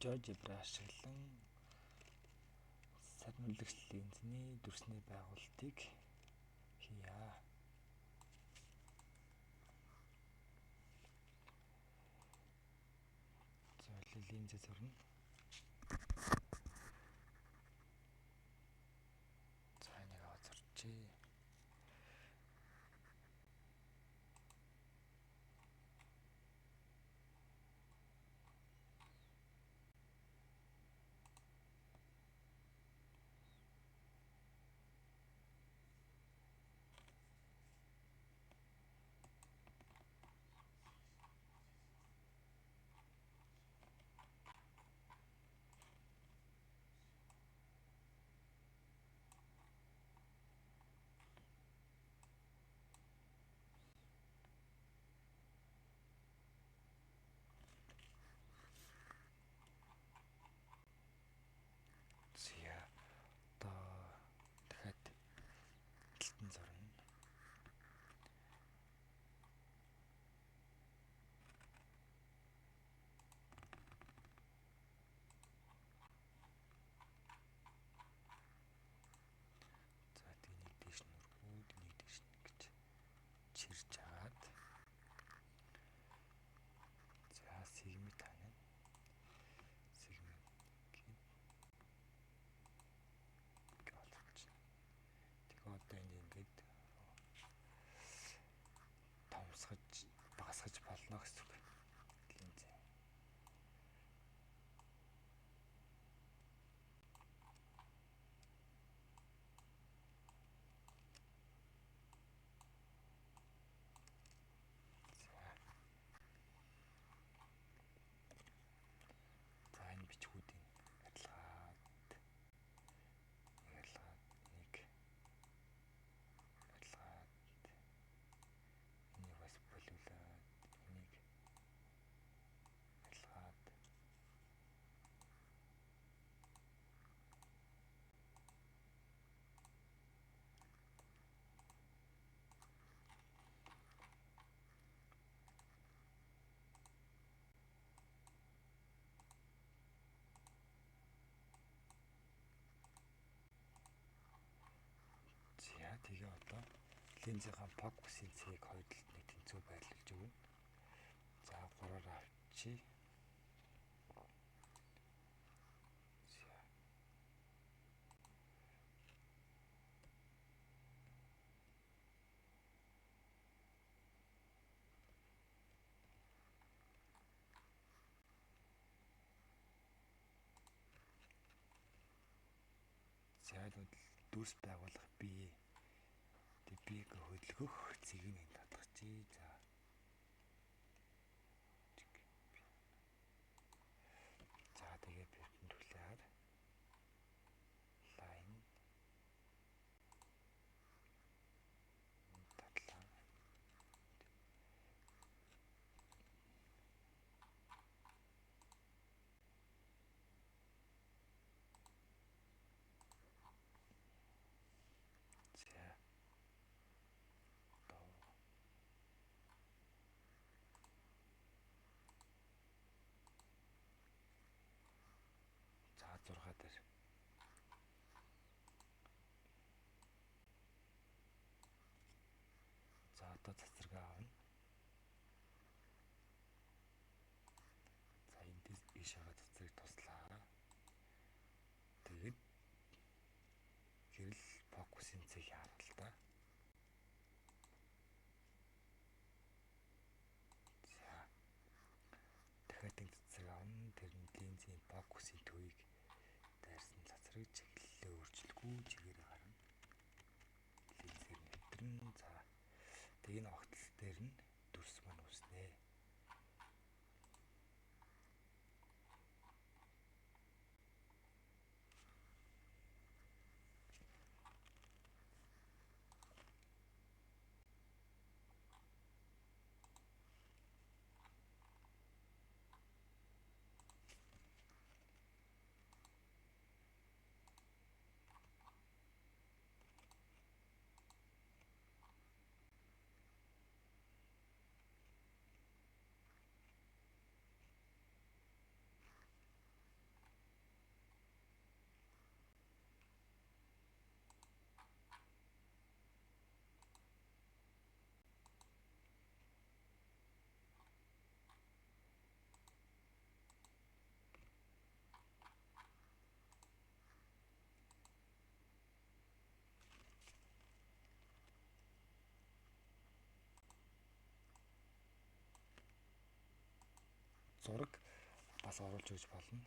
GeoGebra ашиглан сарниулагч линзний дүрсний байгуулалтыг хийя. За линзээ зурна. За нэг аваад зурчээ. За одоо дахиад гэлтэн зурна. За тэгээ нэг дэш нүргүүд нэг дэш гэж чирж агаад. За сегмент тань. Сегмент тэгээ одоо ингээд томсгож багасгаж болно гэсэн үг. Линзээ. За энэ бичгүүдийн адилгаад нэг адилгаад энийг бас болиулаад энийг адилгаад за тэгээ одоо линзийн фокусын цэгийг хоёр талд нэг тэнцүү байрлуулж өгнө. За 3-аар авчи. За дүрс байгуулах бие. Тэг биеийг хөдөлгөх цэгийг нь татгачээ. За тэгээ перпендикуляр лайн татлаа. За 6 дээр. За одоо цацрагаа авна. За эндээс ийш байгаа цацрыг туслаа. Тэгэд гэрэл фокусын цэг яарал та. За дахиад нэг цацраг авна. Тэр нь линзийн фокусын төвийг дайрсан цацраг чиглэлээ өөрчлөлгүй чигээр гарна. Линзээр нэвтрэн. За тэгээ энэ огтл зураг бас оруулж өгч болно.